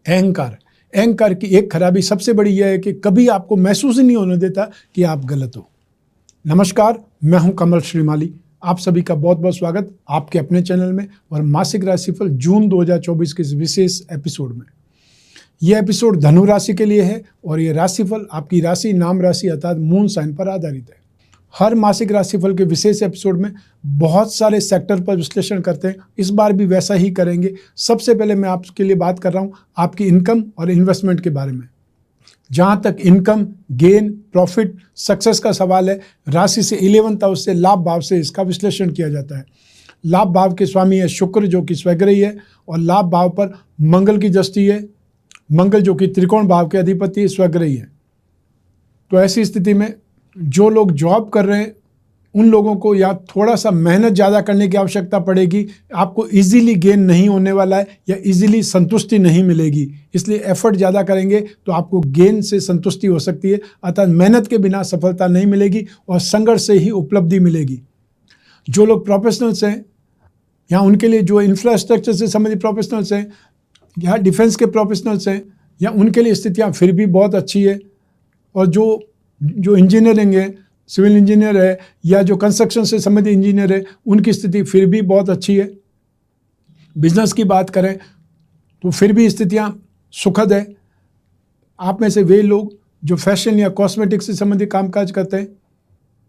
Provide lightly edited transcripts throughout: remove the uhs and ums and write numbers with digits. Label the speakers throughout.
Speaker 1: अहंकार। अहंकार की एक खराबी सबसे बड़ी यह है कि कभी आपको महसूस ही नहीं होने देता कि आप गलत हो। नमस्कार, मैं हूं कमल श्रीमाली। आप सभी का बहुत बहुत स्वागत आपके अपने चैनल में और मासिक राशिफल जून 2024 के इस विशेष एपिसोड में। यह एपिसोड धनु राशि के लिए है और यह राशिफल आपकी राशि, नाम राशि अर्थात मून साइन पर आधारित है। हर मासिक राशिफल के विशेष एपिसोड में बहुत सारे सेक्टर पर विश्लेषण करते हैं, इस बार भी वैसा ही करेंगे। सबसे पहले मैं आपके लिए बात कर रहा हूं आपकी इनकम और इन्वेस्टमेंट के बारे में। जहां तक इनकम, गेन, प्रॉफिट, सक्सेस का सवाल है, राशि से 11th हाउस से लाभ भाव से इसका विश्लेषण किया जाता है। लाभ भाव के स्वामी है शुक्र जो कि स्वग्रही है और लाभ भाव पर मंगल की दृष्टि है। मंगल जो कि त्रिकोण भाव के अधिपति स्वग्रही है। तो ऐसी स्थिति में जो लोग जॉब कर रहे हैं उन लोगों को या थोड़ा सा मेहनत ज़्यादा करने की आवश्यकता पड़ेगी। आपको इजीली गेन नहीं होने वाला है या इजीली संतुष्टि नहीं मिलेगी, इसलिए एफर्ट ज़्यादा करेंगे तो आपको गेन से संतुष्टि हो सकती है। अर्थात मेहनत के बिना सफलता नहीं मिलेगी और संघर्ष से ही उपलब्धि मिलेगी। जो लोग प्रोफेशनल्स हैं या उनके लिए, जो इंफ्रास्ट्रक्चर से संबंधित प्रोफेशनल्स हैं या डिफेंस के प्रोफेशनल्स हैं, या उनके लिए स्थितियाँ फिर भी बहुत अच्छी है। और जो इंजीनियरिंग है, सिविल इंजीनियर है या जो कंस्ट्रक्शन से संबंधित इंजीनियर है, उनकी स्थिति फिर भी बहुत अच्छी है। बिजनेस की बात करें तो फिर भी स्थितियां सुखद है। आप में से वे लोग जो फैशन या कॉस्मेटिक्स से संबंधित कामकाज करते हैं,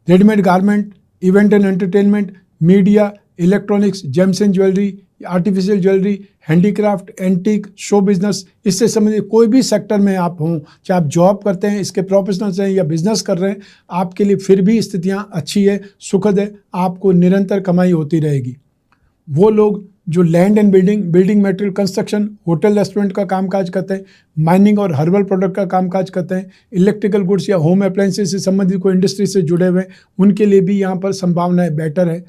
Speaker 1: readymade garment, event and entertainment, media, electronics, James and jewellery, artificial jewellery, handicraft, antique, show business, इससे संबंधित कोई भी सेक्टर में आप हों, चाहे आप जॉब करते हैं, इसके प्रोफेशनल्स हैं या बिजनेस कर रहे हैं, आपके लिए फिर भी स्थितियां अच्छी है, सुखद है। आपको निरंतर कमाई होती रहेगी। वो लोग जो land and building material, construction, hotel restaurant का कामकाज करते हैं, माइनिंग और हर्बल प्रोडक्ट का कामकाज करते हैं, इलेक्ट्रिकल गुड्स या होम अप्लायंसेस से संबंधित कोई इंडस्ट्री से जुड़े हुए हैं, उनके लिए भी यहाँ पर संभावनाएं बेटर है।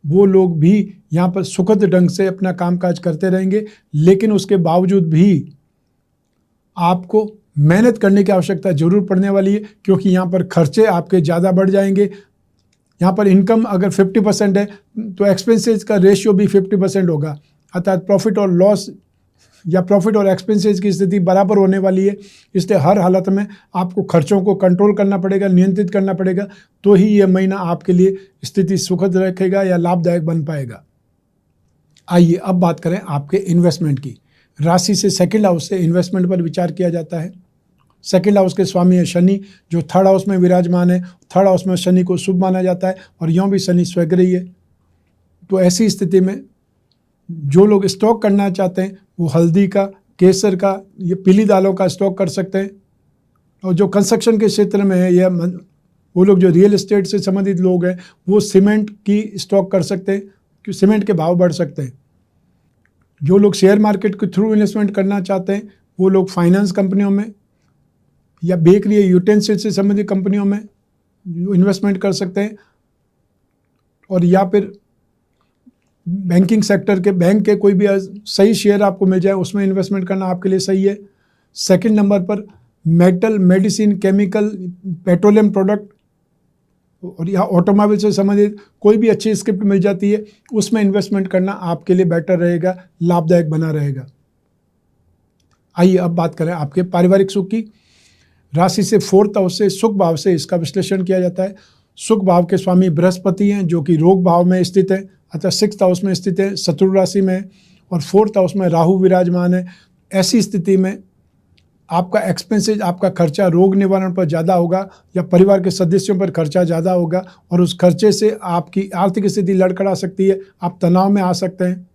Speaker 1: वो लोग भी यहाँ पर सुखद ढंग से अपना कामकाज करते रहेंगे, लेकिन उसके बावजूद भी आपको मेहनत करने की आवश्यकता जरूर पड़ने वाली है, क्योंकि यहाँ पर खर्चे आपके ज़्यादा बढ़ जाएंगे। यहाँ पर इनकम अगर 50% है तो एक्सपेंसेस का रेशियो भी 50% होगा, अर्थात प्रॉफिट और लॉस या प्रॉफिट और एक्सपेंसेस की स्थिति बराबर होने वाली है। इसलिए हर हालत में आपको खर्चों को कंट्रोल करना पड़ेगा, नियंत्रित करना पड़ेगा, तो ही यह महीना आपके लिए स्थिति सुखद रखेगा या लाभदायक बन पाएगा। आइए अब बात करें आपके इन्वेस्टमेंट की। राशि से सेकंड हाउस से इन्वेस्टमेंट पर विचार किया जाता है। सेकंड हाउस के स्वामी है शनि जो थर्ड हाउस में विराजमान है। थर्ड हाउस में शनि को शुभ माना जाता है और यूँ भी शनि स्वग्रही है। तो ऐसी स्थिति में जो लोग स्टॉक करना चाहते हैं वो हल्दी का, केसर का, ये पीली दालों का स्टॉक कर सकते हैं। और जो कंस्ट्रक्शन के क्षेत्र में है या वो लोग जो रियल एस्टेट से संबंधित लोग हैं वो सीमेंट की स्टॉक कर सकते हैं, क्योंकि सीमेंट के भाव बढ़ सकते हैं। जो लोग शेयर मार्केट के थ्रू इन्वेस्टमेंट करना चाहते हैं वो लोग फाइनेंस कंपनियों में या बेकरी या यूटेंसिल से संबंधित कंपनियों में इन्वेस्टमेंट कर सकते हैं। और या फिर बैंकिंग सेक्टर के, बैंक के कोई भी सही शेयर आपको मिल जाए उसमें इन्वेस्टमेंट करना आपके लिए सही है। सेकंड नंबर पर metal, medicine, chemical, petroleum product और या ऑटोमोबाइल से संबंधित कोई भी अच्छी स्क्रिप्ट मिल जाती है उसमें इन्वेस्टमेंट करना आपके लिए बेटर रहेगा, लाभदायक बना रहेगा। आइए अब बात करें आपके पारिवारिक सुख की। राशि से 4th हाउस से, सुख भाव से इसका विश्लेषण किया जाता है। सुख भाव के स्वामी बृहस्पति हैं जो कि रोग भाव में स्थित है, अतः 6th हाउस में स्थित है, शत्रु राशि में, और 4th हाउस में राहु विराजमान है। ऐसी स्थिति में आपका एक्सपेंसेज, आपका खर्चा रोग निवारण पर ज़्यादा होगा या परिवार के सदस्यों पर खर्चा ज़्यादा होगा और उस खर्चे से आपकी आर्थिक स्थिति लड़खड़ा सकती है, आप तनाव में आ सकते हैं।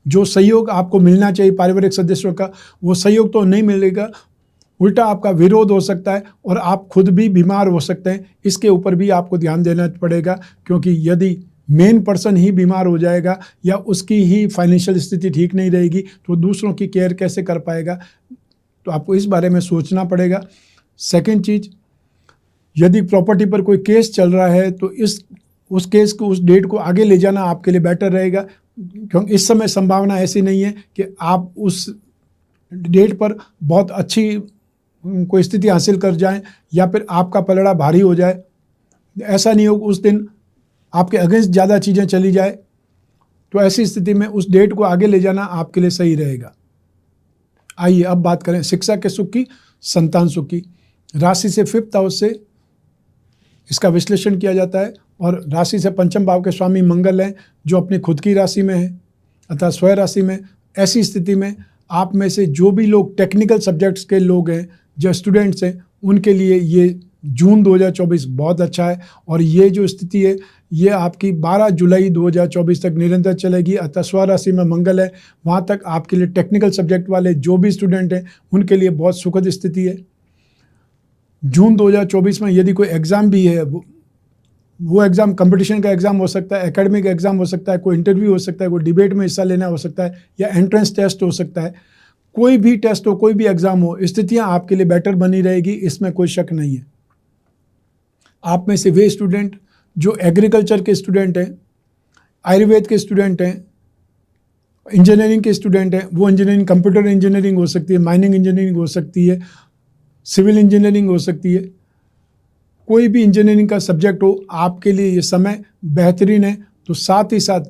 Speaker 1: जो सहयोग आपको मिलना चाहिए पारिवारिक सदस्यों का वो सहयोग तो नहीं मिलेगा, उल्टा आपका विरोध हो सकता है और आप खुद भी बीमार हो सकते हैं। इसके ऊपर भी आपको ध्यान देना पड़ेगा, क्योंकि यदि मेन पर्सन ही बीमार हो जाएगा या उसकी ही फाइनेंशियल स्थिति ठीक नहीं रहेगी तो दूसरों की केयर कैसे कर पाएगा, तो आपको इस बारे में सोचना पड़ेगा। सेकंड चीज़, यदि प्रॉपर्टी पर कोई केस चल रहा है तो उस केस को, उस डेट को आगे ले जाना आपके लिए बेटर रहेगा, क्योंकि इस समय संभावना ऐसी नहीं है कि आप उस डेट पर बहुत अच्छी कोई स्थिति हासिल कर जाएं या फिर आपका पलड़ा भारी हो जाए। ऐसा नहीं हो उस दिन आपके अगेंस्ट ज़्यादा चीज़ें चली जाए, तो ऐसी स्थिति में उस डेट को आगे ले जाना आपके लिए सही रहेगा। आइए अब बात करें शिक्षा के सुख की, संतान सुख की। राशि से 5th हाउस से इसका विश्लेषण किया जाता है और राशि से पंचम भाव के स्वामी मंगल हैं जो अपनी खुद की राशि में है अर्थात स्वय राशि में। ऐसी स्थिति में आप में से जो भी लोग टेक्निकल सब्जेक्ट्स के लोग हैं, जो स्टूडेंट्स हैं, उनके लिए ये जून 2024 बहुत अच्छा है और ये जो स्थिति है ये आपकी 12 जुलाई 2024 तक निरंतर चलेगी। अतः स्व राशि में मंगल है, वहाँ तक आपके लिए टेक्निकल सब्जेक्ट वाले जो भी स्टूडेंट हैं उनके लिए बहुत सुखद स्थिति है। जून 2024 में यदि कोई एग्ज़ाम भी है, वो एग्ज़ाम कंपटीशन का एग्ज़ाम हो सकता है, एकेडमिक एग्ज़ाम हो सकता है, कोई इंटरव्यू हो सकता है, कोई डिबेट में हिस्सा लेना हो सकता है या एंट्रेंस टेस्ट हो सकता है। कोई भी टेस्ट हो, कोई भी एग्ज़ाम हो, स्थितियाँ आपके लिए बेटर बनी रहेगी, इसमें कोई शक नहीं है। आप में से वे स्टूडेंट जो एग्रीकल्चर के स्टूडेंट हैं, आयुर्वेद के स्टूडेंट हैं, इंजीनियरिंग के स्टूडेंट हैं, वो इंजीनियरिंग कंप्यूटर इंजीनियरिंग हो सकती है, माइनिंग इंजीनियरिंग हो सकती है, सिविल इंजीनियरिंग हो सकती है, कोई भी इंजीनियरिंग का सब्जेक्ट हो, आपके लिए ये समय बेहतरीन है। तो साथ ही साथ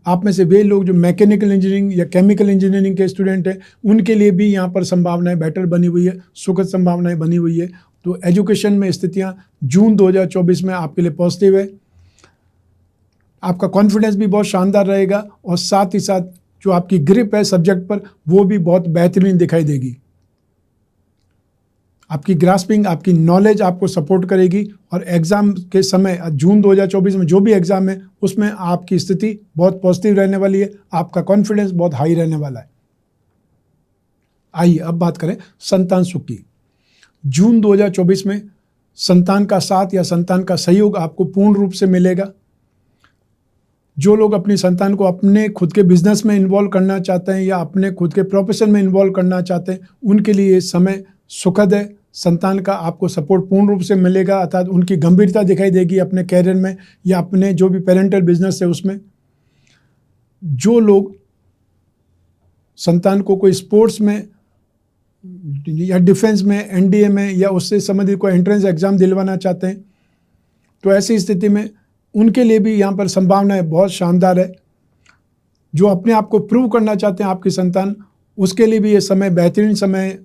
Speaker 1: आप में से वे लोग जो मैकेनिकल इंजीनियरिंग या केमिकल इंजीनियरिंग के स्टूडेंट हैं उनके लिए भी यहाँ पर संभावनाएं बेटर बनी हुई है, सुखद संभावनाएं बनी हुई है। तो एजुकेशन में स्थितियाँ जून 2024 में आपके लिए पॉजिटिव है। आपका कॉन्फिडेंस भी बहुत शानदार रहेगा और साथ ही साथ जो आपकी ग्रिप है सब्जेक्ट पर वो भी बहुत बेहतरीन दिखाई देगी। आपकी ग्रास्पिंग, आपकी नॉलेज आपको सपोर्ट करेगी और एग्ज़ाम के समय जून 2024 में जो भी एग्ज़ाम है उसमें आपकी स्थिति बहुत पॉजिटिव रहने वाली है, आपका कॉन्फिडेंस बहुत हाई रहने वाला है। आइए अब बात करें संतान सुख की। जून 2024 में संतान का साथ या संतान का सहयोग आपको पूर्ण रूप से मिलेगा। जो लोग अपनी संतान को अपने खुद के बिजनेस में इन्वॉल्व करना चाहते हैं या अपने खुद के प्रोफेशन में इन्वॉल्व करना चाहते हैं उनके लिए ये समय सुखद है। संतान का आपको सपोर्ट पूर्ण रूप से मिलेगा, अर्थात उनकी गंभीरता दिखाई देगी अपने कैरियर में या अपने जो भी पेरेंटल बिजनेस है उसमें। जो लोग संतान को कोई स्पोर्ट्स में या डिफेंस में, एनडीए में या उससे संबंधित कोई एंट्रेंस एग्ज़ाम दिलवाना चाहते हैं तो ऐसी स्थिति में उनके लिए भी यहाँ पर संभावनाएं बहुत शानदार है। जो अपने आप को प्रूव करना चाहते हैं आपकी संतान, उसके लिए भी ये समय बेहतरीन समय है।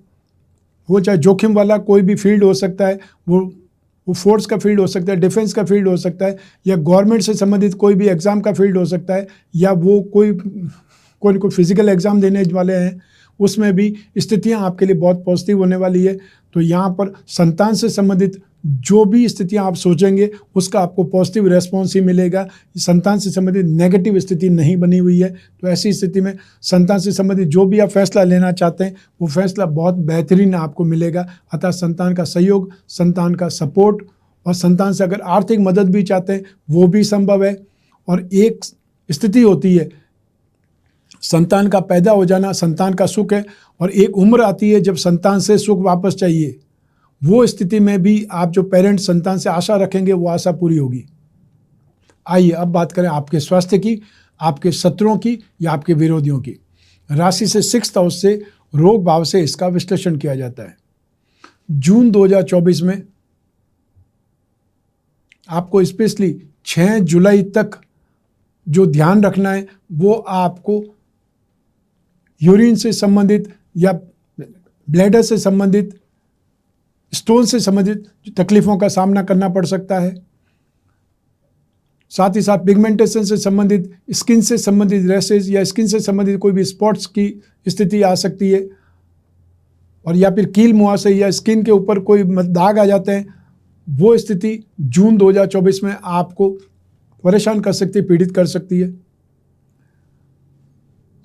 Speaker 1: वो चाहे जोखिम वाला कोई भी फील्ड हो सकता है, वो फोर्स का फील्ड हो सकता है, डिफेंस का फील्ड हो सकता है या गवर्नमेंट से संबंधित कोई भी एग्ज़ाम का फील्ड हो सकता है या वो कोई फिजिकल एग्ज़ाम देने वाले हैं, उसमें भी स्थितियां आपके लिए बहुत पॉजिटिव होने वाली है। तो यहाँ पर संतान से संबंधित जो भी स्थितियां आप सोचेंगे उसका आपको पॉजिटिव रेस्पॉन्स ही मिलेगा। संतान से संबंधित नेगेटिव स्थिति नहीं बनी हुई है। तो ऐसी स्थिति में संतान से संबंधित जो भी आप फैसला लेना चाहते हैं वो फैसला बहुत बेहतरीन आपको मिलेगा। अतः संतान का सहयोग, संतान का सपोर्ट और संतान से अगर आर्थिक मदद भी चाहते हैं वो भी संभव है। और एक स्थिति होती है संतान का पैदा हो जाना, संतान का सुख है, और एक उम्र आती है जब संतान से सुख वापस चाहिए। वो स्थिति में भी आप जो पेरेंट संतान से आशा रखेंगे वो आशा पूरी होगी। आइए अब बात करें आपके स्वास्थ्य की, आपके शत्रुओं की या आपके विरोधियों की। राशि से 6th हाउस से रोग भाव से इसका विश्लेषण किया जाता है। जून 2024 में आपको स्पेशली 6 जुलाई तक जो ध्यान रखना है वो आपको यूरिन से संबंधित या ब्लैडर से संबंधित, स्टोन से संबंधित तकलीफ़ों का सामना करना पड़ सकता है। साथ ही साथ पिगमेंटेशन से संबंधित, स्किन से संबंधित रैशेज या स्किन से संबंधित कोई भी स्पॉट्स की स्थिति आ सकती है, और या फिर कील मुहासे या स्किन के ऊपर कोई दाग आ जाते हैं। वो स्थिति जून 2024 में आपको परेशान कर सकती है, पीड़ित कर सकती है।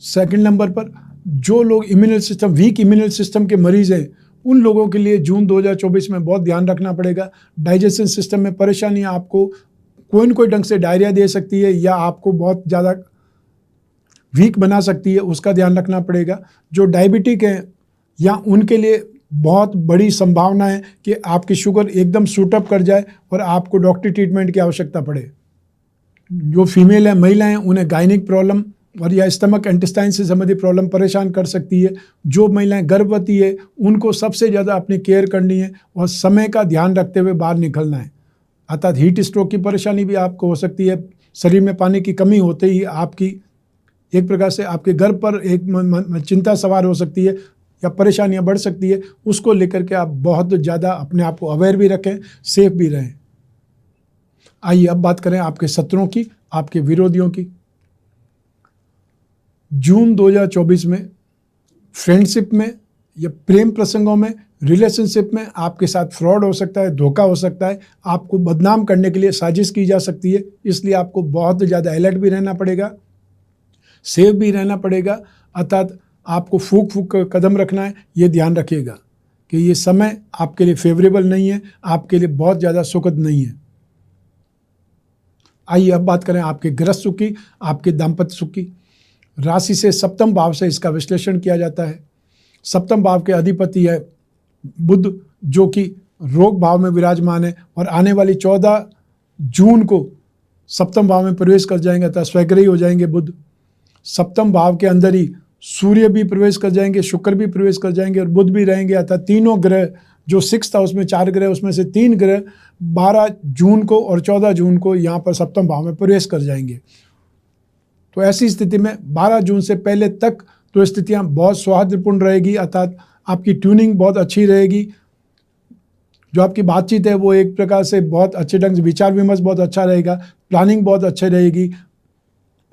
Speaker 1: सेकंड नंबर पर जो लोग वीक इम्यूनल सिस्टम के मरीज हैं उन लोगों के लिए जून 2024 में बहुत ध्यान रखना पड़ेगा। डाइजेशन सिस्टम में परेशानी आपको कोई न कोई ढंग से डायरिया दे सकती है या आपको बहुत ज़्यादा वीक बना सकती है, उसका ध्यान रखना पड़ेगा। जो डायबिटिक हैं या उनके लिए बहुत बड़ी संभावना है कि आपकी शुगर एकदम शूटअप कर जाए और आपको डॉक्टरी ट्रीटमेंट की आवश्यकता पड़े। जो फीमेल हैं, महिलाएं, उन्हें गायनिक प्रॉब्लम और या स्टमक इंटेस्टाइन से संबंधित प्रॉब्लम परेशान कर सकती है। जो महिलाएं गर्भवती है उनको सबसे ज़्यादा अपनी केयर करनी है और समय का ध्यान रखते हुए बाहर निकलना है। अर्थात हीट स्ट्रोक की परेशानी भी आपको हो सकती है। शरीर में पानी की कमी होते ही आपकी एक प्रकार से आपके गर्भ पर एक चिंता सवार हो सकती है। या परेशानियां बढ़ सकती है, उसको लेकर के आप बहुत ज़्यादा अपने आप को अवेयर भी रखें, सेफ भी रहें। आइए अब बात करें आपके शत्रुओं की, आपके विरोधियों की। जून 2024 में फ्रेंडशिप में या प्रेम प्रसंगों में, रिलेशनशिप में आपके साथ फ्रॉड हो सकता है, धोखा हो सकता है, आपको बदनाम करने के लिए साजिश की जा सकती है। इसलिए आपको बहुत ज़्यादा अलर्ट भी रहना पड़ेगा, सेफ भी रहना पड़ेगा। अर्थात आपको फूक फूक कर कदम रखना है। ये ध्यान रखिएगा कि ये समय आपके लिए फेवरेबल नहीं है, आपके लिए बहुत ज़्यादा सुखद नहीं है। आइए अब बात करें आपके गृहस्थ सुख की, आपके दाम्पत्य सुख की। राशि से सप्तम भाव से इसका विश्लेषण किया जाता है। सप्तम भाव के अधिपति है बुध, जो कि रोग भाव में विराजमान है और आने वाली 14 जून को सप्तम भाव में प्रवेश कर जाएंगे, अर्थात स्वग्रही हो जाएंगे बुध। सप्तम भाव के अंदर ही सूर्य भी प्रवेश कर जाएंगे, शुक्र भी प्रवेश कर जाएंगे और बुध भी रहेंगे। अर्थात तीनों ग्रह, जो 6 था उसमें 4 ग्रह, उसमें से 3 ग्रह 12 जून को और 14 जून को यहाँ पर सप्तम भाव में प्रवेश कर जाएंगे। तो ऐसी स्थिति में 12 जून से पहले तक तो स्थितियाँ बहुत सौहार्दपूर्ण रहेगी, अर्थात आपकी ट्यूनिंग बहुत अच्छी रहेगी। जो आपकी बातचीत है वो एक प्रकार से बहुत अच्छे ढंग से, विचार विमर्श बहुत अच्छा रहेगा, प्लानिंग बहुत अच्छी रहेगी,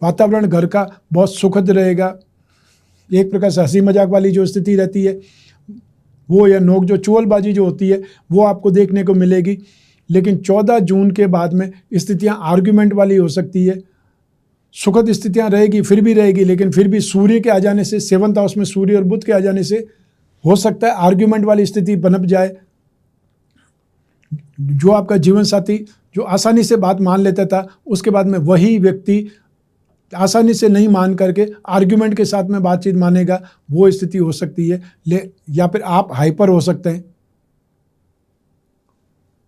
Speaker 1: वातावरण घर का बहुत सुखद रहेगा। एक प्रकार से हंसी मजाक वाली जो स्थिति रहती है वो, या नोक जो चुगलबाजी जो होती है वो आपको देखने को मिलेगी। लेकिन 14 जून के बाद में स्थितियाँ आर्ग्यूमेंट वाली हो सकती है। सुखद स्थितियाँ रहेगी, फिर भी रहेगी, लेकिन फिर भी सूर्य के आ जाने से, 7th हाउस में सूर्य और बुध के आ जाने से हो सकता है आर्ग्यूमेंट वाली स्थिति पनप जाए। जो आपका जीवन साथी जो आसानी से बात मान लेता था, उसके बाद में वही व्यक्ति आसानी से नहीं मान करके आर्ग्यूमेंट के साथ में बातचीत मानेगा, वो स्थिति हो सकती है। या फिर आप हाइपर हो सकते हैं।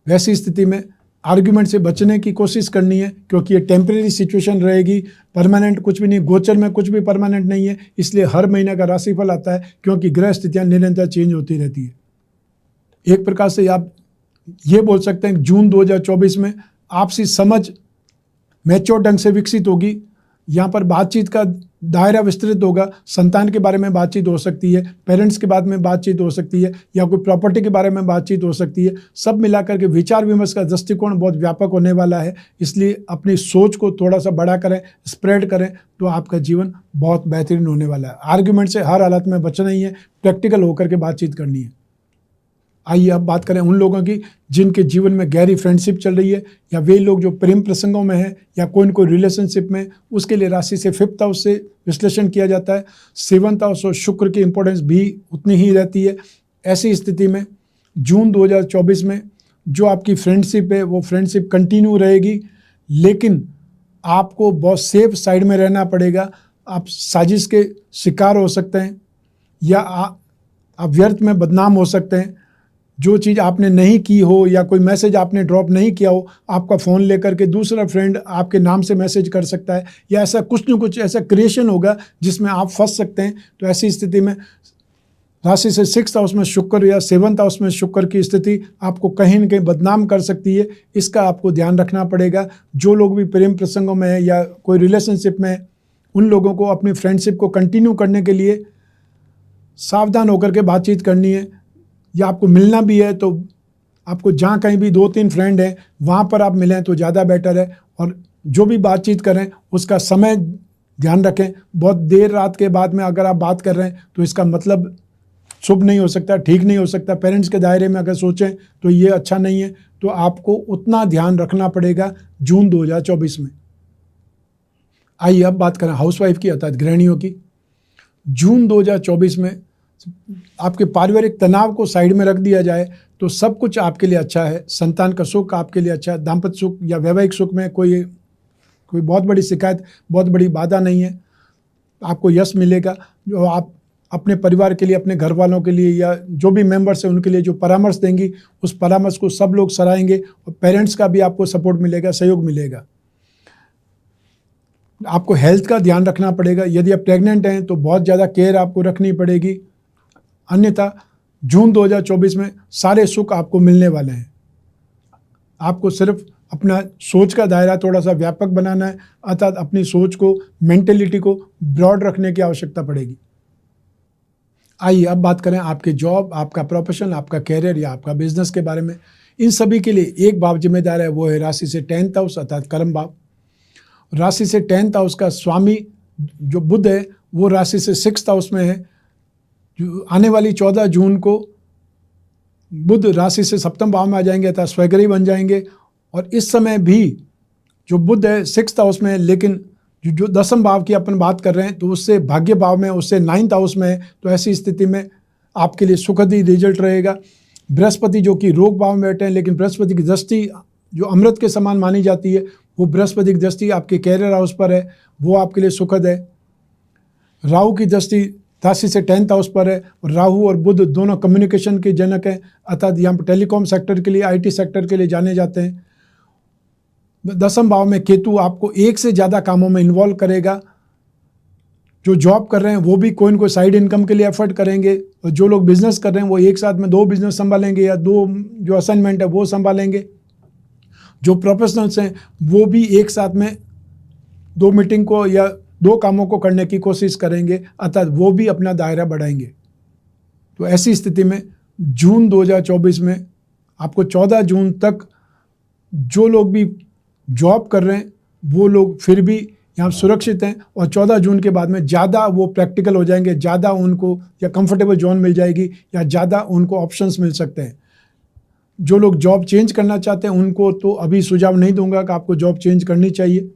Speaker 1: वैसी स्थिति में आर्ग्यूमेंट से बचने की कोशिश करनी है, क्योंकि ये टेम्परेरी सिचुएशन रहेगी, परमानेंट कुछ भी नहीं। गोचर में कुछ भी परमानेंट नहीं है, इसलिए हर महीने का राशिफल आता है, क्योंकि ग्रह स्थितियाँ निरंतर चेंज होती रहती है। एक प्रकार से आप ये बोल सकते हैं जून 2024 में आपसी समझ मैच्योर ढंग से विकसित होगी। यहाँ पर बातचीत का दायरा विस्तृत होगा। संतान के बारे में बातचीत हो सकती है, पेरेंट्स के बारे में बातचीत हो सकती है, या कोई प्रॉपर्टी के बारे में बातचीत हो सकती है। सब मिलाकर के विचार विमर्श का दृष्टिकोण बहुत व्यापक होने वाला है। इसलिए अपनी सोच को थोड़ा सा बड़ा करें, स्प्रेड करें, तो आपका जीवन बहुत बेहतरीन होने वाला है। आर्ग्यूमेंट से हर हालत में बचना ही है, प्रैक्टिकल होकर के बातचीत करनी है। आइए अब बात करें उन लोगों की जिनके जीवन में गहरी फ्रेंडशिप चल रही है, या वे लोग जो प्रेम प्रसंगों में हैं, या कोई न कोई रिलेशनशिप में। उसके लिए राशि से 5th हाउस से विश्लेषण किया जाता है। 7th हाउस और शुक्र की इंपॉर्टेंस भी उतनी ही रहती है। ऐसी स्थिति में जून 2024 में जो आपकी फ्रेंडशिप है वो फ्रेंडशिप कंटिन्यू रहेगी, लेकिन आपको बहुत सेफ साइड में रहना पड़ेगा। आप साजिश के शिकार हो सकते हैं, या आप व्यर्थ में बदनाम हो सकते हैं। जो चीज़ आपने नहीं की हो, या कोई मैसेज आपने ड्रॉप नहीं किया हो, आपका फ़ोन लेकर के दूसरा फ्रेंड आपके नाम से मैसेज कर सकता है, या ऐसा कुछ न कुछ ऐसा क्रिएशन होगा जिसमें आप फंस सकते हैं। तो ऐसी स्थिति में राशि से 6th हाउस में शुक्र या 7th हाउस में शुक्र की स्थिति आपको कहीं न कहीं बदनाम कर सकती है। इसका आपको ध्यान रखना पड़ेगा। जो लोग भी प्रेम प्रसंगों में है या कोई रिलेशनशिप में है, उन लोगों को अपनी फ्रेंडशिप को कंटिन्यू करने के लिए सावधान होकर के बातचीत करनी है। या आपको मिलना भी है तो आपको जहाँ कहीं भी 2-3 फ्रेंड हैं वहाँ पर आप मिलें तो ज़्यादा बेटर है। और जो भी बातचीत करें उसका समय ध्यान रखें। बहुत देर रात के बाद में अगर आप बात कर रहे हैं तो इसका मतलब शुभ नहीं हो सकता, ठीक नहीं हो सकता। पेरेंट्स के दायरे में अगर सोचें तो ये अच्छा नहीं है। तो आपको उतना ध्यान रखना पड़ेगा जून 2024 में। आइए अब बात करें हाउसवाइफ की, अर्थात गृहिणियों की। जून 2024 में आपके पारिवारिक तनाव को साइड में रख दिया जाए तो सब कुछ आपके लिए अच्छा है। संतान का सुख आपके लिए अच्छा है। दाम्पत्य सुख या वैवाहिक सुख में कोई बहुत बड़ी शिकायत, बहुत बड़ी बाधा नहीं है। आपको यश मिलेगा। जो आप अपने परिवार के लिए, अपने घर वालों के लिए, या जो भी मेंबर्स हैं उनके लिए जो परामर्श देंगी, उस परामर्श को सब लोग सराहेंगे। और पेरेंट्स का भी आपको सपोर्ट मिलेगा, सहयोग मिलेगा। आपको हेल्थ का ध्यान रखना पड़ेगा। यदि आप प्रेग्नेंट हैं तो बहुत ज़्यादा केयर आपको रखनी पड़ेगी। अन्यथा जून 2024 में सारे सुख आपको मिलने वाले हैं। आपको सिर्फ अपना सोच का दायरा थोड़ा सा व्यापक बनाना है, अर्थात अपनी सोच को, मेंटेलिटी को ब्रॉड रखने की आवश्यकता पड़ेगी। आइए अब बात करें आपके जॉब, आपका प्रोफेशन, आपका कैरियर या आपका बिजनेस के बारे में। इन सभी के लिए एक भाव जिम्मेदार है, वो है राशि से 10th हाउस अर्थात कर्म भाव। राशि से 10th हाउस का स्वामी जो बुध है वो राशि से 6th हाउस में है। जो आने वाली 14 जून को बुध राशि से 7वें भाव में आ जाएंगे अर्थात स्वग्रही बन जाएंगे। और इस समय भी जो बुध है 6th हाउस में है, लेकिन जो 10वें भाव की अपन बात कर रहे हैं तो उससे भाग्य भाव में, उससे 9th हाउस में है। तो ऐसी स्थिति में आपके लिए सुखद ही रिजल्ट रहेगा। बृहस्पति जो कि रोग भाव में बैठे हैं, लेकिन बृहस्पति की दृष्टि जो अमृत के समान मानी जाती है, वो बृहस्पति की दृष्टि आपके कैरियर हाउस पर है, वो आपके लिए सुखद है। राहु की दृष्टि राशि से 10th हाउस पर है और राहु और बुध दोनों कम्युनिकेशन के जनक हैं अर्थात यहाँ पर टेलीकॉम सेक्टर के लिए, IT सेक्टर के लिए जाने जाते हैं। 10वें भाव में केतु आपको एक से ज़्यादा कामों में इन्वॉल्व करेगा। जो जॉब कर रहे हैं वो भी कोई न कोई साइड इनकम के लिए एफर्ट करेंगे, और जो लोग बिजनेस कर रहे हैं वो एक साथ में 2 बिजनेस संभालेंगे या 2 जो असाइनमेंट है वो संभालेंगे। जो प्रोफेशनल्स हैं वो भी एक साथ में 2 मीटिंग को या 2 कामों को करने की कोशिश करेंगे अर्थात वो भी अपना दायरा बढ़ाएंगे। तो ऐसी स्थिति में जून 2024 में आपको 14 जून तक जो लोग भी जॉब कर रहे हैं वो लोग फिर भी यहाँ सुरक्षित हैं, और 14 जून के बाद में ज़्यादा वो प्रैक्टिकल हो जाएंगे, ज़्यादा उनको या कंफर्टेबल जोन मिल जाएगी या ज़्यादा उनको ऑप्शंस मिल सकते हैं। जो लोग जॉब चेंज करना चाहते हैं उनको तो अभी सुझाव नहीं दूंगा कि आपको जॉब चेंज करनी चाहिए।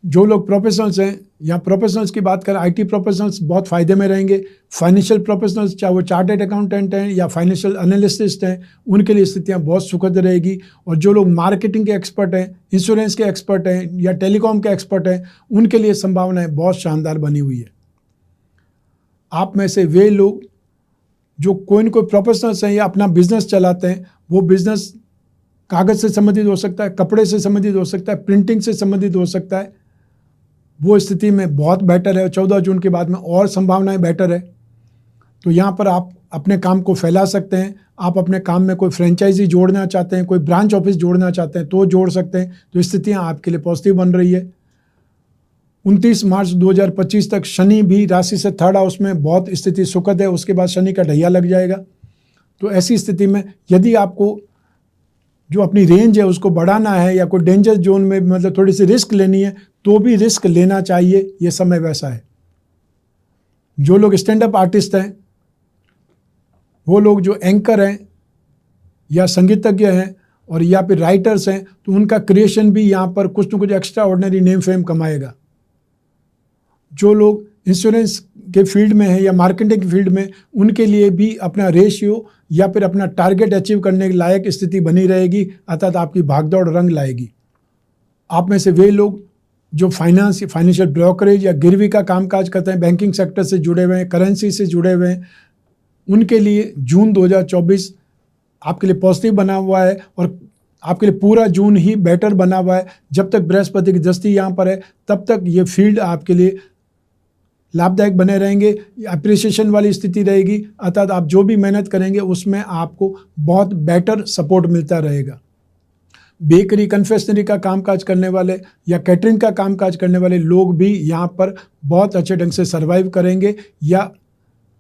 Speaker 1: जो लोग प्रोफेशनल्स हैं, यहाँ प्रोफेशनल्स की बात करें, IT प्रोफेशनल्स बहुत फ़ायदे में रहेंगे। फाइनेंशियल प्रोफेशनल्स, चाहे वो चार्टर्ड अकाउंटेंट हैं या फाइनेंशियल एनालिस्ट हैं, उनके लिए स्थितियाँ बहुत सुखद रहेगी। और जो लोग मार्केटिंग के एक्सपर्ट हैं, इंश्योरेंस के एक्सपर्ट हैं या टेलीकॉम के एक्सपर्ट हैं, उनके लिए संभावनाएँ बहुत शानदार बनी हुई है। आप में से वे लोग जो कोई न कोई प्रोफेशनल्स हैं या अपना बिजनेस चलाते हैं, वो बिजनेस कागज़ से संबंधित हो सकता है, कपड़े से संबंधित हो सकता है, प्रिंटिंग से संबंधित हो सकता है, वो स्थिति में बहुत बेटर है। 14 जून के बाद में और संभावनाएं बेटर है। तो यहाँ पर आप अपने काम को फैला सकते हैं। आप अपने काम में कोई फ्रेंचाइजी जोड़ना चाहते हैं, कोई ब्रांच ऑफिस जोड़ना चाहते हैं तो जोड़ सकते हैं। तो स्थितियाँ आपके लिए पॉजिटिव बन रही है। 29 मार्च 2025 तक शनि भी राशि से 3rd हाउस में बहुत स्थिति सुखद है। उसके बाद शनि का ढैया लग जाएगा। तो ऐसी स्थिति में यदि आपको जो अपनी रेंज है उसको बढ़ाना है या कोई डेंजर जोन में मतलब थोड़ी सी रिस्क लेनी है तो भी रिस्क लेना चाहिए, ये समय वैसा है। जो लोग स्टैंड अप आर्टिस्ट हैं, वो लोग जो एंकर हैं या संगीतज्ञ हैं और या फिर राइटर्स हैं, तो उनका क्रिएशन भी यहाँ पर कुछ न कुछ एक्स्ट्रा ऑर्डिनरी नेम फेम कमाएगा। जो लोग इंश्योरेंस के फील्ड में है या मार्केटिंग के फील्ड में, उनके लिए भी अपना रेशियो या फिर अपना टारगेट अचीव करने के लायक स्थिति बनी रहेगी अर्थात आपकी भागदौड़ रंग लाएगी। आप में से वे लोग जो फाइनेंशियल ब्रोकरेज या गिरवी का कामकाज करते हैं, बैंकिंग सेक्टर से जुड़े हुए हैं, करेंसी से जुड़े हुए हैं, उनके लिए जून 2024 आपके लिए पॉजिटिव बना हुआ है और आपके लिए पूरा जून ही बेटर बना हुआ है। जब तक बृहस्पति की दृष्टि यहाँ पर है तब तक ये फील्ड आपके लिए लाभदायक बने रहेंगे। अप्रिसिएशन वाली स्थिति रहेगी अर्थात आप जो भी मेहनत करेंगे उसमें आपको बहुत बेटर सपोर्ट मिलता रहेगा। बेकरी, कन्फेक्शनरी का कामकाज करने वाले या कैटरिंग का कामकाज करने वाले लोग भी यहाँ पर बहुत अच्छे ढंग से सर्वाइव करेंगे या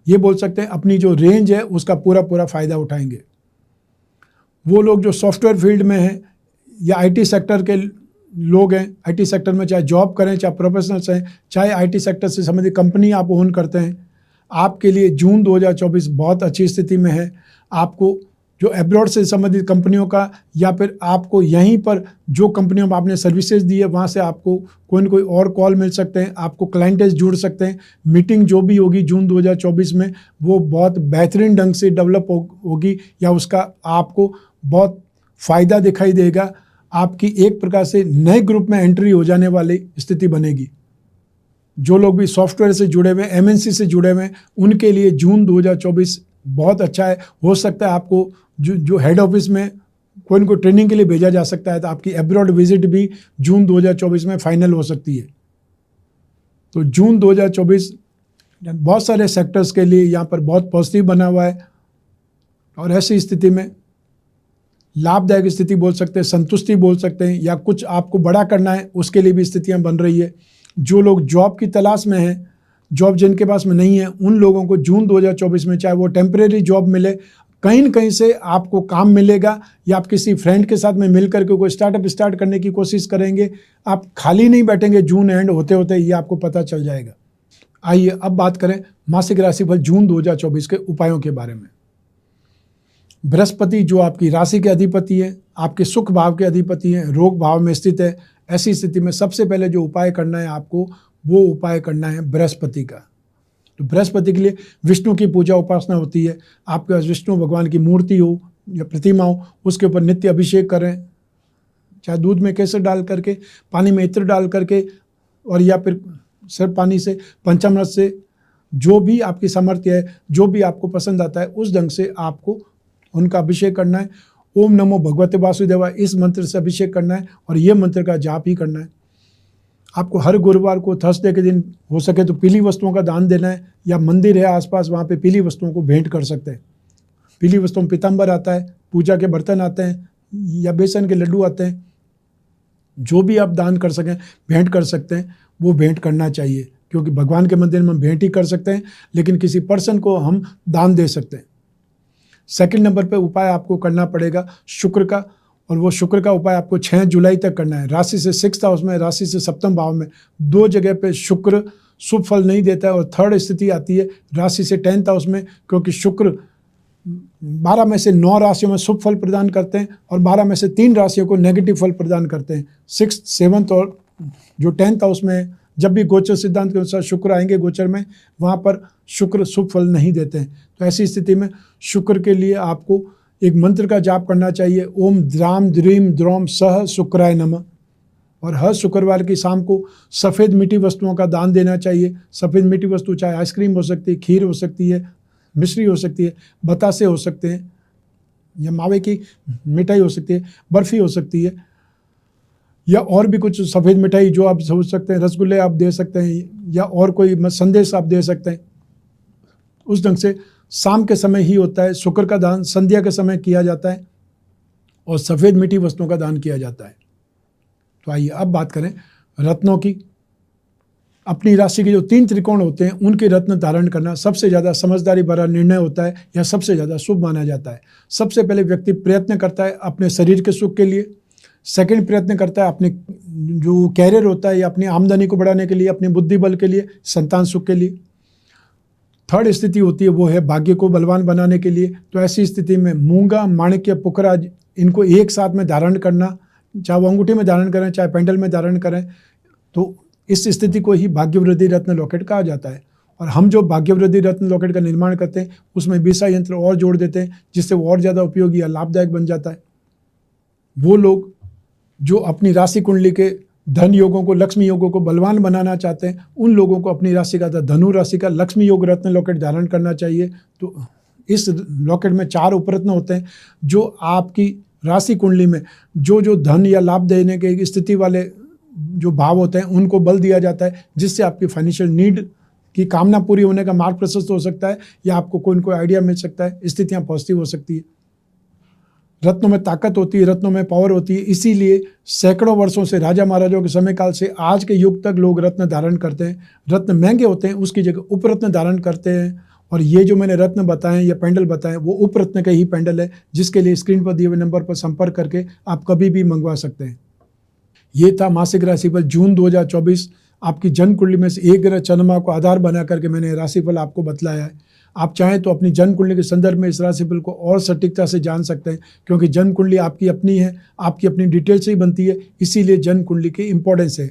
Speaker 1: ये बोल सकते हैं अपनी जो रेंज है उसका पूरा पूरा फ़ायदा उठाएंगे। वो लोग जो सॉफ्टवेयर फील्ड में हैं या IT सेक्टर के लोग हैं, IT सेक्टर में चाहे जॉब करें, चाहे प्रोफेशनल्स हैं, चाहे IT सेक्टर से संबंधित कंपनी आप ओन करते हैं, आपके लिए जून 2024 बहुत अच्छी स्थिति में है। आपको जो एब्रॉड से संबंधित कंपनियों का या फिर आपको यहीं पर जो कंपनियों में आपने सर्विसेज दी है वहाँ से आपको कोई न कोई और कॉल मिल सकते हैं, आपको क्लाइंटेज जुड़ सकते हैं। मीटिंग जो भी होगी जून 2024 में वो बहुत बेहतरीन ढंग से डेवलप होगी या उसका आपको बहुत फ़ायदा दिखाई देगा। आपकी एक प्रकार से नए ग्रुप में एंट्री हो जाने वाली स्थिति बनेगी। जो लोग भी सॉफ्टवेयर से जुड़े हुए हैं, MNC से जुड़े हुए हैं, उनके लिए जून 2024 बहुत अच्छा है। हो सकता है आपको जो हेड ऑफिस में कोई न कोई ट्रेनिंग के लिए भेजा जा सकता है, तो आपकी एब्रॉड विजिट भी जून 2024 में फाइनल हो सकती है। तो जून 2024 बहुत सारे सेक्टर्स के लिए यहाँ पर बहुत पॉजिटिव बना हुआ है और ऐसी स्थिति में लाभदायक स्थिति बोल सकते हैं, संतुष्टि बोल सकते हैं या कुछ आपको बड़ा करना है उसके लिए भी स्थितियाँ बन रही है। जो लोग जॉब की तलाश में हैं, जॉब जिनके पास में नहीं है उन लोगों को जून 2024 में चाहे वो टेम्परेरी जॉब मिले, कहीं न कहीं से आपको काम मिलेगा, या आप किसी फ्रेंड के साथ में मिल करके कोई स्टार्टअप स्टार्ट करने की कोशिश करेंगे। आप खाली नहीं बैठेंगे जून एंड होते होते, ये आपको पता चल जाएगा। आइए अब बात करें मासिक राशिफल जून 2024 के उपायों के बारे में। बृहस्पति जो आपकी राशि के अधिपति है, आपके सुख भाव के अधिपति हैं, रोग भाव में स्थित है। ऐसी स्थिति में सबसे पहले जो उपाय करना है आपको, वो उपाय करना है बृहस्पति का। तो बृहस्पति के लिए विष्णु की पूजा उपासना होती है। आपके पास विष्णु भगवान की मूर्ति हो या प्रतिमा हो, उसके ऊपर नित्य अभिषेक करें, चाहे दूध में केसर डाल करके, पानी में इत्र डाल करके, और या फिर सिर्फ पानी से, पंचामृत से, जो भी आपकी सामर्थ्य है, जो भी आपको पसंद आता है उस ढंग से आपको उनका अभिषेक करना है। ओम नमो भगवते वासुदेवाय, इस मंत्र से अभिषेक करना है और ये मंत्र का जाप ही करना है। आपको हर गुरुवार को, थर्सडे के दिन हो सके तो पीली वस्तुओं का दान देना है, या मंदिर है आसपास वहाँ पे पीली वस्तुओं को भेंट कर सकते हैं। पीली वस्तुओं में पीताम्बर आता है, पूजा के बर्तन आते हैं, या बेसन के लड्डू आते हैं। जो भी आप दान कर सकें, भेंट कर सकते हैं, वो भेंट करना चाहिए, क्योंकि भगवान के मंदिर में हम भेंट ही कर सकते हैं, लेकिन किसी पर्सन को हम दान दे सकते हैं। सेकंड नंबर पे उपाय आपको करना पड़ेगा शुक्र का, और वो शुक्र का उपाय आपको 6 जुलाई तक करना है। राशि से 6th हाउस में, राशि से 7वें भाव में, 2 जगह पे शुक्र शुभ फल नहीं देता है। और थर्ड स्थिति आती है राशि से 10th हाउस में, क्योंकि शुक्र 12 में से 9 राशियों में शुभ फल प्रदान करते हैं और 12 में से 3 राशियों को नेगेटिव फल प्रदान करते हैं। 6th, 7th और जो 10th हाउस में जब भी गोचर सिद्धांत के अनुसार शुक्र आएंगे गोचर में, वहाँ पर शुक्र शुभ फल नहीं देते हैं। तो ऐसी स्थिति में शुक्र के लिए आपको एक मंत्र का जाप करना चाहिए, ओम द्राम द्रीम द्रोम सह शुक्राय नमः। और हर शुक्रवार की शाम को सफ़ेद मीठी वस्तुओं का दान देना चाहिए। सफ़ेद मीठी वस्तु चाहे आइसक्रीम हो सकती है, खीर हो सकती है, मिश्री हो सकती है, बतासे हो सकते हैं, या मावे की मिठाई हो सकती है, बर्फ़ी हो सकती है, या और भी कुछ सफ़ेद मिठाई जो आप सोच सकते हैं, रसगुल्ले आप दे सकते हैं, या और कोई संदेश आप दे सकते हैं। उस ढंग से शाम के समय ही होता है। शुक्र का दान संध्या के समय किया जाता है और सफ़ेद मीठी वस्तुओं का दान किया जाता है। तो आइए अब बात करें रत्नों की। अपनी राशि के जो 3 त्रिकोण होते हैं उनके रत्न धारण करना सबसे ज़्यादा समझदारी भरा निर्णय होता है, या सबसे ज़्यादा शुभ माना जाता है। सबसे पहले व्यक्ति प्रयत्न करता है अपने शरीर के सुख के लिए, सेकंड प्रयत्न करता है अपने जो कैरियर होता है या अपनी आमदनी को बढ़ाने के लिए, अपने बुद्धि बल के लिए, संतान सुख के लिए। थर्ड स्थिति होती है वो है भाग्य को बलवान बनाने के लिए। तो ऐसी स्थिति में मूंगा, माणिक्य, पुखराज, इनको एक साथ में धारण करना, चाहे वो अंगूठी में धारण करें चाहे पेंडल में धारण करें, तो इस स्थिति को ही भाग्यवृद्धि रत्न लॉकेट कहा जाता है। और हम जो भाग्यवृद्धि रत्न लॉकेट का निर्माण करते हैं उसमें बीसा यंत्र और जोड़ देते हैं, जिससे वो और ज़्यादा उपयोगी या लाभदायक बन जाता है। वो लोग जो अपनी राशि कुंडली के धन योगों को, लक्ष्मी योगों को बलवान बनाना चाहते हैं, उन लोगों को अपनी राशि का धनु राशि का लक्ष्मी योग रत्न लॉकेट धारण करना चाहिए। तो इस लॉकेट में 4 उपरत्न होते हैं जो आपकी राशि कुंडली में जो जो धन या लाभ देने के स्थिति वाले जो भाव होते हैं उनको बल दिया जाता है, जिससे आपकी फाइनेंशियल नीड की कामना पूरी होने का मार्ग प्रशस्त हो सकता है, या आपको कोई न कोई आइडिया मिल सकता है, स्थितियाँ पॉजिटिव हो सकती है। रत्नों में ताकत होती है, रत्नों में पावर होती है। इसीलिए सैकड़ों वर्षों से, राजा महाराजाओं के समय काल से आज के युग तक लोग रत्न धारण करते हैं। रत्न महंगे होते हैं, उसकी जगह उपरत्न धारण करते हैं। और ये जो मैंने रत्न बताएं या पेंडल बताएं वो उपरत्न के ही पेंडल है, जिसके लिए स्क्रीन पर दिए हुए नंबर पर संपर्क करके आप कभी भी मंगवा सकते हैं। ये था मासिक राशिफल जून 2024। आपकी जन्म कुंडली में से एक ग्रह चंद्रमा को आधार बना करके मैंने राशिफल आपको बतलाया है। आप चाहें तो अपनी जन्म कुंडली के संदर्भ में इस राशिफल को और सटीकता से जान सकते हैं, क्योंकि जन्म कुंडली आपकी अपनी है, आपकी अपनी डिटेल से ही बनती है। इसीलिए जन्म कुंडली की इंपॉर्टेंस है,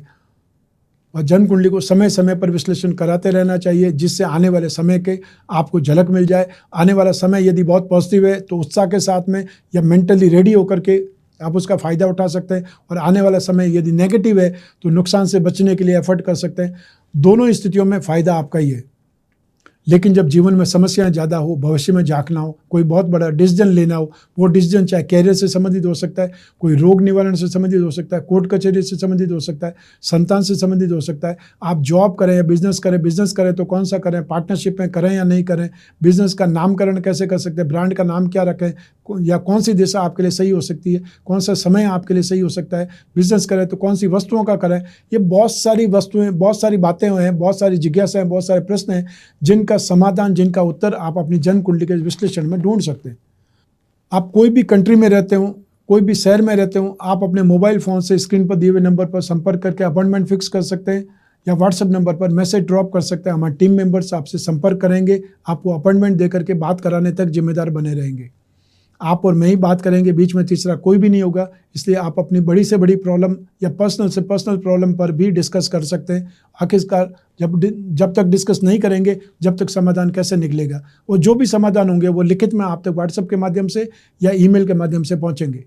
Speaker 1: और जन्म कुंडली को समय समय पर विश्लेषण कराते रहना चाहिए, जिससे आने वाले समय के आपको झलक मिल जाए। आने वाला समय यदि बहुत पॉजिटिव है तो उत्साह के साथ में या मेंटली रेडी होकर के आप उसका फ़ायदा उठा सकते हैं, और आने वाला समय यदि नेगेटिव है तो नुकसान से बचने के लिए एफर्ट कर सकते हैं। दोनों स्थितियों में फ़ायदा आपका ही है। लेकिन जब जीवन में समस्याएं ज़्यादा हो, भविष्य में झांकना हो, कोई बहुत बड़ा डिसीजन लेना हो, वो डिसीजन चाहे कैरियर से संबंधित हो सकता है, कोई रोग निवारण से संबंधित हो सकता है, कोर्ट कचहरी से संबंधित हो सकता है, संतान से संबंधित हो सकता है, आप जॉब करें या बिजनेस करें तो कौन सा करें, पार्टनरशिप में करें या नहीं करें, बिजनेस का नामकरण कैसे कर सकते हैं, ब्रांड का नाम क्या रखें, या कौन सी दिशा आपके लिए सही हो सकती है, कौन सा समय आपके लिए सही हो सकता है, बिजनेस करें तो कौन सी वस्तुओं का करें। ये बहुत सारी वस्तुएं, बहुत सारी बातें हैं, बहुत सारी जिज्ञासाएं, बहुत सारे प्रश्न हैं जिनका समाधान, जिनका उत्तर आप अपनी जन्म कुंडली के विश्लेषण में ढूंढ सकते हैं। आप कोई भी कंट्री में रहते हो, कोई भी शहर में रहते हो, आप अपने मोबाइल फ़ोन से स्क्रीन पर दिए हुए नंबर पर संपर्क करके अपॉइंटमेंट फिक्स कर सकते हैं, या व्हाट्सएप नंबर पर मैसेज ड्रॉप कर सकते हैं। हमारे टीम मेंबर्स आपसे संपर्क करेंगे, आपको अपॉइंटमेंट दे करके बात कराने तक जिम्मेदार बने रहेंगे। आप और मैं ही बात करेंगे, बीच में तीसरा कोई भी नहीं होगा। इसलिए आप अपनी बड़ी से बड़ी प्रॉब्लम या पर्सनल से पर्सनल प्रॉब्लम पर भी डिस्कस कर सकते हैं। आखिरकार जब तक डिस्कस नहीं करेंगे, जब तक समाधान कैसे निकलेगा। और जो भी समाधान होंगे वो लिखित में आप तक व्हाट्सएप के माध्यम से या ईमेल के माध्यम से पहुंचेंगे।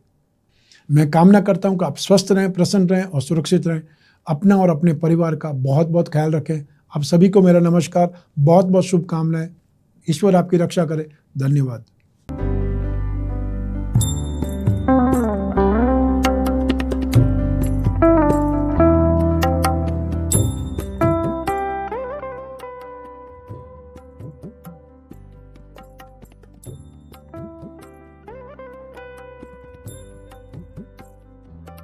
Speaker 1: मैं कामना करता हूं कि आप स्वस्थ रहें, प्रसन्न रहें और सुरक्षित रहें। अपना और अपने परिवार का बहुत बहुत ख्याल रखें। आप सभी को मेरा नमस्कार, बहुत बहुत शुभकामनाएं। ईश्वर आपकी रक्षा करे। धन्यवाद।